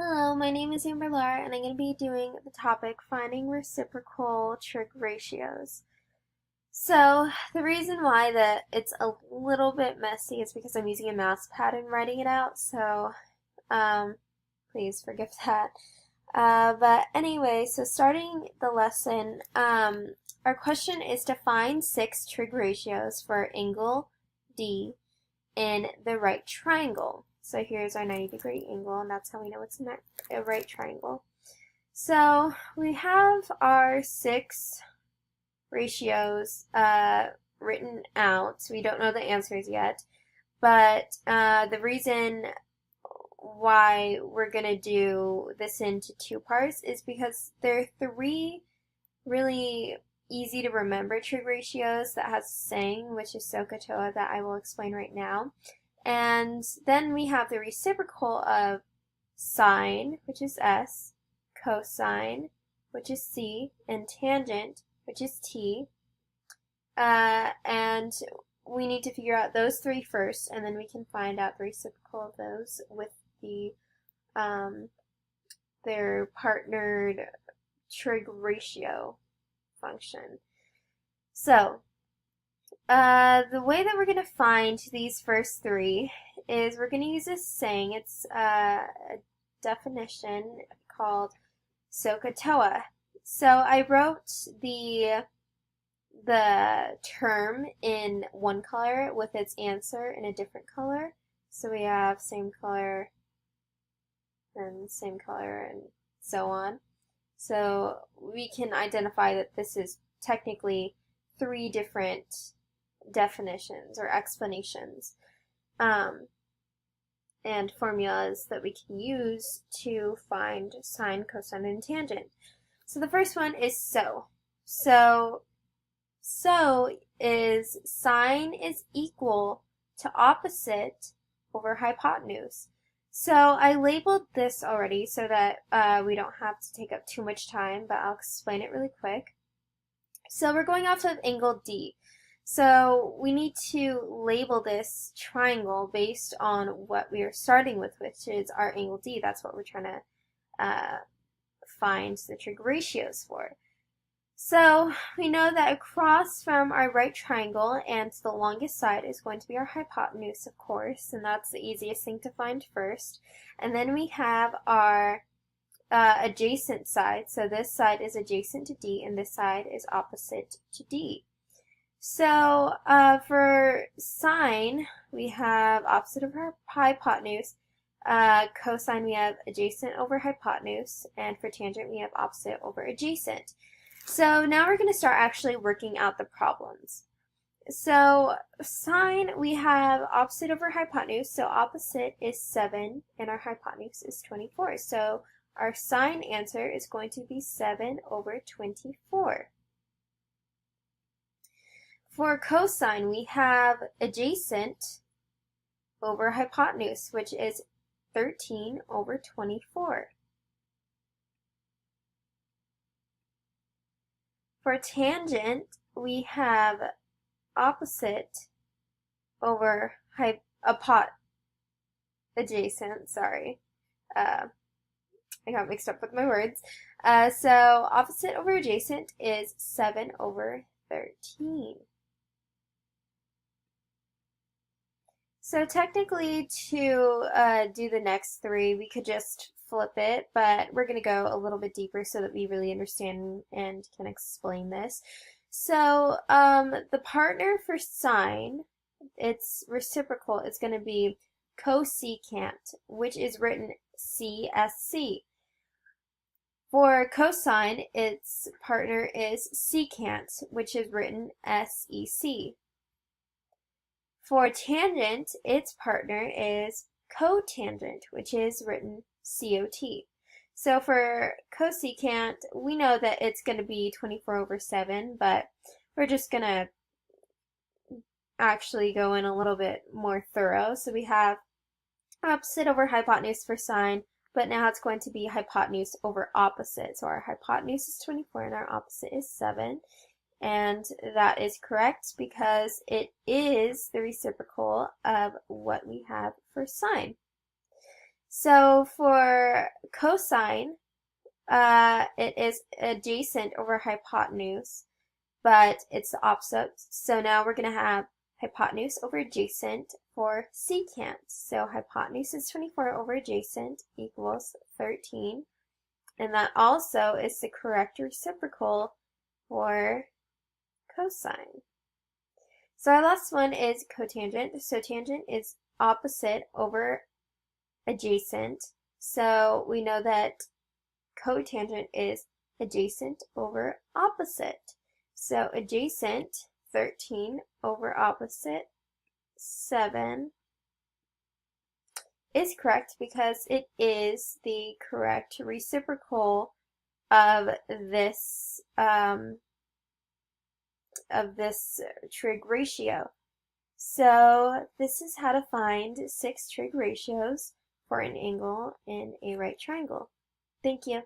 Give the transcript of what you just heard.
Hello, my name is Amber Laura, and I'm going to be doing the topic finding reciprocal trig ratios. So, the reason why that it's a little bit messy is because I'm using a mouse pad and writing it out, so please forgive that. But anyway, so starting the lesson, our question is to find 6 trig ratios for angle D in the right triangle. So here's our 90-degree angle, and that's how we know it's a right triangle. So we have our 6 ratios written out. We don't know the answers yet, but the reason why we're going to do this into 2 parts is because there are 3 really easy to remember trig ratios that has a saying, which is SOHCAHTOA, that I will explain right now. And then we have the reciprocal of sine, which is S, cosine, which is C, and tangent, which is T. And we need to figure out those 3 first, and then we can find out the reciprocal of those with the their partnered trig ratio function. So, the way that we're going to find these first 3 is we're going to use this saying. It's a definition called SOHCAHTOA. So I wrote the term in one color with its answer in a different color. So we have same color and same color and so on. So we can identify that this is technically 3 different definitions or explanations and formulas that we can use to find sine, cosine, and tangent. So the first one is SO. So is sine is equal to opposite over hypotenuse. So I labeled this already so that we don't have to take up too much time, but I'll explain it really quick. So we're going off of angle D. So we need to label this triangle based on what we are starting with, which is our angle D. That's what we're trying to find the trig ratios for. So we know that across from our right triangle and the longest side is going to be our hypotenuse, of course, and that's the easiest thing to find first. And then we have our adjacent side. So this side is adjacent to D, and this side is opposite to D. So for sine, we have opposite over hypotenuse. Cosine, we have adjacent over hypotenuse. And for tangent, we have opposite over adjacent. So now we're going to start actually working out the problems. So sine, we have opposite over hypotenuse. So opposite is 7, and our hypotenuse is 24. So our sine answer is going to be 7 over 24. For cosine, we have adjacent over hypotenuse, which is 13 over 24. For tangent, we have opposite over adjacent, sorry. I got mixed up with my words. So opposite over adjacent is 7 over 13. So technically to do the next 3, we could just flip it, but we're going to go a little bit deeper so that we really understand and can explain this. So the partner for sine, its reciprocal, is going to be cosecant, which is written CSC. For cosine, its partner is secant, which is written SEC. For tangent, its partner is cotangent, which is written COT. So for cosecant, we know that it's going to be 24 over 7, but we're just going to actually go in a little bit more thorough. So we have opposite over hypotenuse for sine, but now it's going to be hypotenuse over opposite. So our hypotenuse is 24 and our opposite is 7. And that is correct because it is the reciprocal of what we have for sine. So for cosine, it is adjacent over hypotenuse, but it's the opposite. So now we're going to have hypotenuse over adjacent for secant. So hypotenuse is 24 over adjacent equals 13. And that also is the correct reciprocal for cosine. So our last one is cotangent. So tangent is opposite over adjacent. So we know that cotangent is adjacent over opposite. So adjacent, 13 over opposite, 7 is correct because it is the correct reciprocal of this trig ratio. So this is how to find 6 trig ratios for an angle in a right triangle. Thank you.